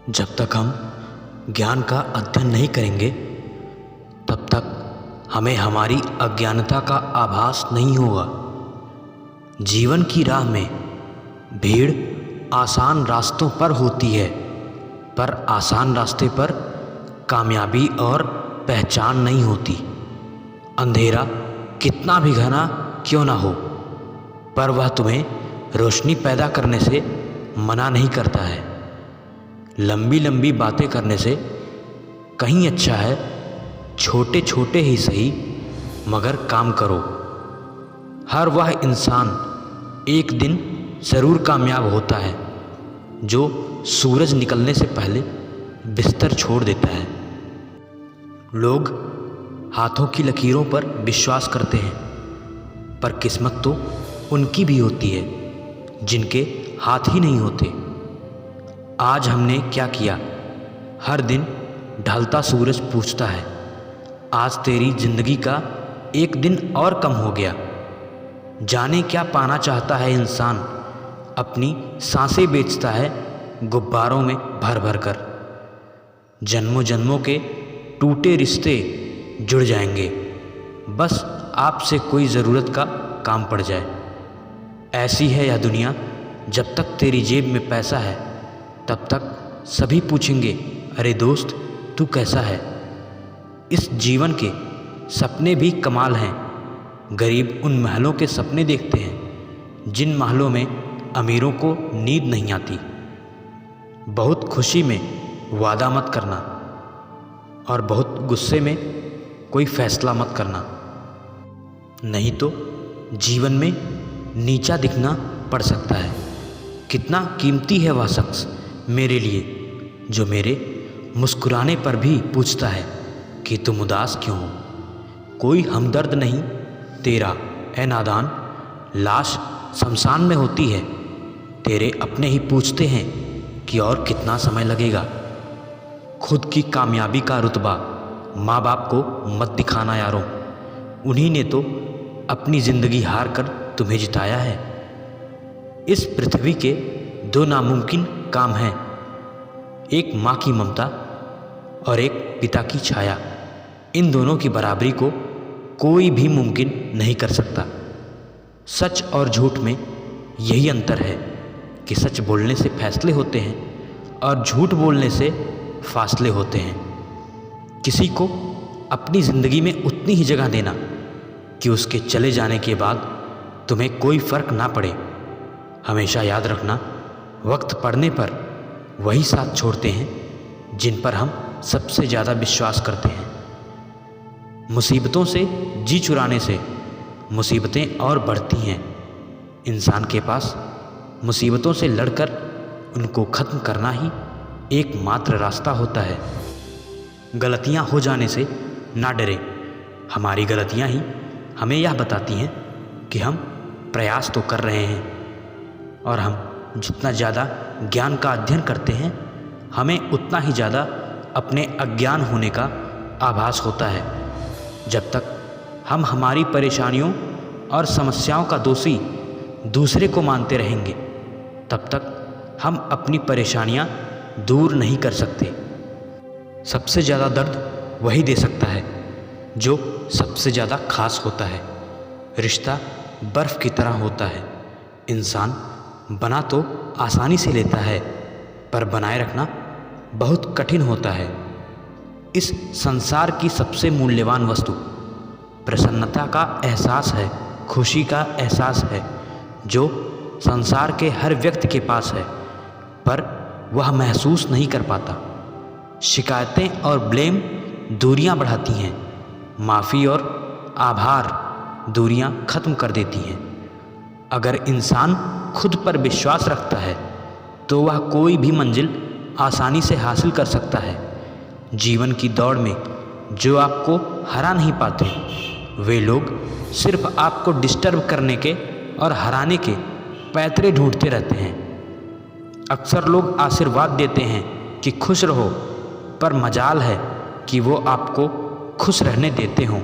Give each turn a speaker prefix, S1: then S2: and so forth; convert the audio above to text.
S1: जब तक हम ज्ञान का अध्ययन नहीं करेंगे तब तक हमें हमारी अज्ञानता का आभास नहीं होगा। जीवन की राह में भीड़ आसान रास्तों पर होती है, पर आसान रास्ते पर कामयाबी और पहचान नहीं होती। अंधेरा कितना भी घना क्यों ना हो, पर वह तुम्हें रोशनी पैदा करने से मना नहीं करता है। लंबी लंबी बातें करने से कहीं अच्छा है छोटे छोटे ही सही मगर काम करो। हर वह इंसान एक दिन ज़रूर कामयाब होता है जो सूरज निकलने से पहले बिस्तर छोड़ देता है। लोग हाथों की लकीरों पर विश्वास करते हैं, पर किस्मत तो उनकी भी होती है जिनके हाथ ही नहीं होते। आज हमने क्या किया? हर दिन ढलता सूरज पूछता है। आज तेरी जिंदगी का एक दिन और कम हो गया। जाने क्या पाना चाहता है इंसान, अपनी सांसें बेचता है गुब्बारों में भर भर कर। जन्मों जन्मों के टूटे रिश्ते जुड़ जाएंगे, बस आपसे कोई ज़रूरत का काम पड़ जाए। ऐसी है यह दुनिया, जब तक तेरी जेब में पैसा है तब तक सभी पूछेंगे, अरे दोस्त तू कैसा है। इस जीवन के सपने भी कमाल हैं। गरीब उन महलों के सपने देखते हैं जिन महलों में अमीरों को नींद नहीं आती। बहुत खुशी में वादा मत करना और बहुत गुस्से में कोई फैसला मत करना, नहीं तो जीवन में नीचा दिखना पड़ सकता है। कितना कीमती है वह शख्स मेरे लिए जो मेरे मुस्कुराने पर भी पूछता है कि तुम उदास क्यों हो। कोई हमदर्द नहीं तेरा ए नादान, लाश शमशान में होती है। तेरे अपने ही पूछते हैं कि और कितना समय लगेगा। खुद की कामयाबी का रुतबा माँ बाप को मत दिखाना यारों, उन्हीं ने तो अपनी ज़िंदगी हार कर तुम्हें जिताया है। इस पृथ्वी के दो नामुमकिन काम हैं, एक माँ की ममता और एक पिता की छाया। इन दोनों की बराबरी को कोई भी मुमकिन नहीं कर सकता। सच और झूठ में यही अंतर है कि सच बोलने से फैसले होते हैं और झूठ बोलने से फासले होते हैं। किसी को अपनी ज़िंदगी में उतनी ही जगह देना कि उसके चले जाने के बाद तुम्हें कोई फ़र्क ना पड़े। हमेशा याद रखना, वक्त पड़ने पर वही साथ छोड़ते हैं जिन पर हम सबसे ज़्यादा विश्वास करते हैं। मुसीबतों से जी चुराने से मुसीबतें और बढ़ती हैं। इंसान के पास मुसीबतों से लड़कर उनको ख़त्म करना ही एकमात्र रास्ता होता है। गलतियां हो जाने से ना डरे, हमारी गलतियां ही हमें यह बताती हैं कि हम प्रयास तो कर रहे हैं। और हम जितना ज़्यादा ज्ञान का अध्ययन करते हैं, हमें उतना ही ज़्यादा अपने अज्ञान होने का आभास होता है। जब तक हम हमारी परेशानियों और समस्याओं का दोषी दूसरे को मानते रहेंगे, तब तक हम अपनी परेशानियां दूर नहीं कर सकते। सबसे ज़्यादा दर्द वही दे सकता है जो सबसे ज़्यादा खास होता है। रिश्ता बर्फ़ की तरह होता है। इंसान बना तो आसानी से लेता है, पर बनाए रखना बहुत कठिन होता है। इस संसार की सबसे मूल्यवान वस्तु प्रसन्नता का एहसास है, खुशी का एहसास है, जो संसार के हर व्यक्ति के पास है, पर वह महसूस नहीं कर पाता। शिकायतें और ब्लेम दूरियां बढ़ाती हैं, माफ़ी और आभार दूरियां ख़त्म कर देती हैं। अगर इंसान खुद पर विश्वास रखता है तो वह कोई भी मंजिल आसानी से हासिल कर सकता है। जीवन की दौड़ में जो आपको हरा नहीं पाते, वे लोग सिर्फ आपको डिस्टर्ब करने के और हराने के पैतरे ढूंढते रहते हैं। अक्सर लोग आशीर्वाद देते हैं कि खुश रहो, पर मजाल है कि वो आपको खुश रहने देते हों।